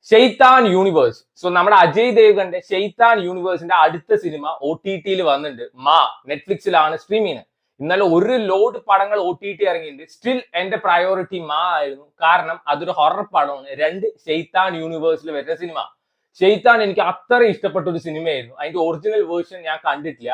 ഷെയ്ത്താൻ universe. So നമ്മുടെ അജയ് ദേവ്ഗന്റെ ഷെയ്ത്താൻ യൂണിവേഴ്സിന്റെ അടുത്ത സിനിമ OTT-യിൽ വന്നിട്ടുണ്ട്. നെറ്റ്ഫ്ലിക്സിലാണ് സ്ട്രീം ചെയ്യുന്നത്. ഇന്നലെ ഒരു ലോഡ് പടങ്ങൾ OTT ഇറങ്ങിയിട്ടുണ്ട്. സ്റ്റിൽ എന്റെ പ്രയോറിറ്റി ആയിരുന്നു. കാരണം അതൊരു ഹൊറർ പടമാണ്. രണ്ട് ഷെയ്ത്താൻ യൂണിവേഴ്സിൽ വരുന്ന സിനിമ. ഷെയ്ത്താൻ എനിക്ക് അത്ര ഇഷ്ടപ്പെട്ട ഒരു സിനിമയായിരുന്നു. അതിന്റെ ഒറിജിനൽ വേർഷൻ ഞാൻ കണ്ടിട്ടില്ല.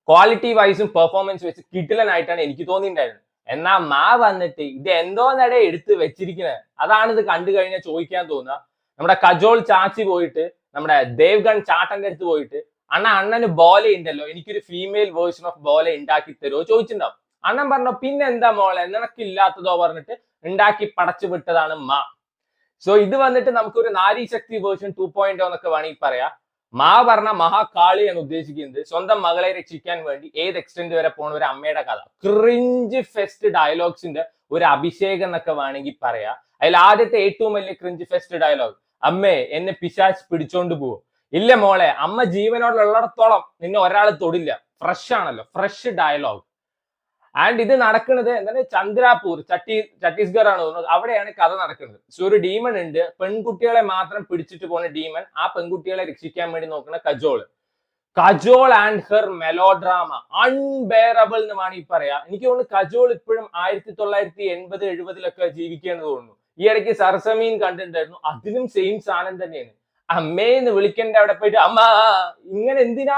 ക്വാളിറ്റി വൈസും പെർഫോമൻസ് വെച്ച് കിടിലനായിട്ടാണ് എനിക്ക് തോന്നിയിട്ടുണ്ടായിരുന്നത്. എന്നാ വന്നിട്ട് ഇത് എന്തോന്നടെ എടുത്ത് വെച്ചിരിക്കുന്നത്, അതാണ് ഇത് കണ്ടു കഴിഞ്ഞാൽ ചോദിക്കാൻ തോന്നുക. നമ്മുടെ കജോൾ ചാച്ചി പോയിട്ട് നമ്മുടെ ദേവ്ഗൺ ചാട്ടന്റെ അടുത്ത് പോയിട്ട് അണ്ണന് ബോല ഉണ്ടല്ലോ, എനിക്കൊരു ഫീമെയിൽ വേർഷൻ ഓഫ് ബോല ഉണ്ടാക്കി തരുമോ ചോദിച്ചിട്ടുണ്ടാവും. അണ്ണൻ പറഞ്ഞോ പിന്നെന്താ മോളെ നിനക്കില്ലാത്തതോ പറഞ്ഞിട്ട് ഉണ്ടാക്കി പടച്ചു വിട്ടതാണ് സോ ഇത് വന്നിട്ട് നമുക്കൊരു നാരീശക്തി വേർഷൻ 2.0 എന്നൊക്കെ വേണമെങ്കിൽ പറയാം. പറഞ്ഞ മഹാകാളിയാണ് ഉദ്ദേശിക്കുന്നത്. സ്വന്തം മകളെ രക്ഷിക്കാൻ വേണ്ടി ഏത് എക്സ്റ്റെന്റ് വരെ പോണ ഒരു അമ്മയുടെ കഥ. ക്രിഞ്ച് ഫെസ്റ്റ് ഡയലോഗ്സിന്റെ ഒരു അഭിഷേകം എന്നൊക്കെ വേണമെങ്കിൽ പറയാം. അതിൽ ആദ്യത്തെ ഏറ്റവും വലിയ ക്രിഞ്ച് ഫെസ്റ്റ് ഡയലോഗ്, അമ്മേ എന്നെ പിശാച്ച് പിടിച്ചോണ്ട് പോവോ? ഇല്ല മോളെ, അമ്മ ജീവനോടുള്ളിടത്തോളം നിന്നെ ഒരാൾ തൊടില്ല. ഫ്രഷ് ആണല്ലോ, ഫ്രഷ് ഡയലോഗ്. ആൻഡ് ഇത് നടക്കുന്നത് എന്താണ്, ചന്ദ്രാപൂർ ഛത്തീസ്ഗഡ് ആണ് തോന്നുന്നത്. അവിടെയാണ് കഥ നടക്കുന്നത്. സോ ഒരു ഡീമൺ ഉണ്ട്, പെൺകുട്ടികളെ മാത്രം പിടിച്ചിട്ട് പോകുന്ന ഡീമൺ. ആ പെൺകുട്ടികളെ രക്ഷിക്കാൻ വേണ്ടി നോക്കുന്ന Kajol and her melodrama unbearable എന്ന് വേണമെങ്കിൽ പറയാം. എനിക്ക് തോന്നുന്നു കജോൾ ഇപ്പോഴും 1980-70 ജീവിക്കേണ്ടത് തോന്നുന്നു. ഈ ഇടയ്ക്ക് സർസമീൻ കണ്ടിട്ടുണ്ടായിരുന്നു, അതിലും സെയിം സാധനം തന്നെയാണ്. അമ്മേന്ന് വിളിക്കേണ്ട അവിടെ പോയിട്ട് അമ്മ ഇങ്ങനെ എന്തിനാ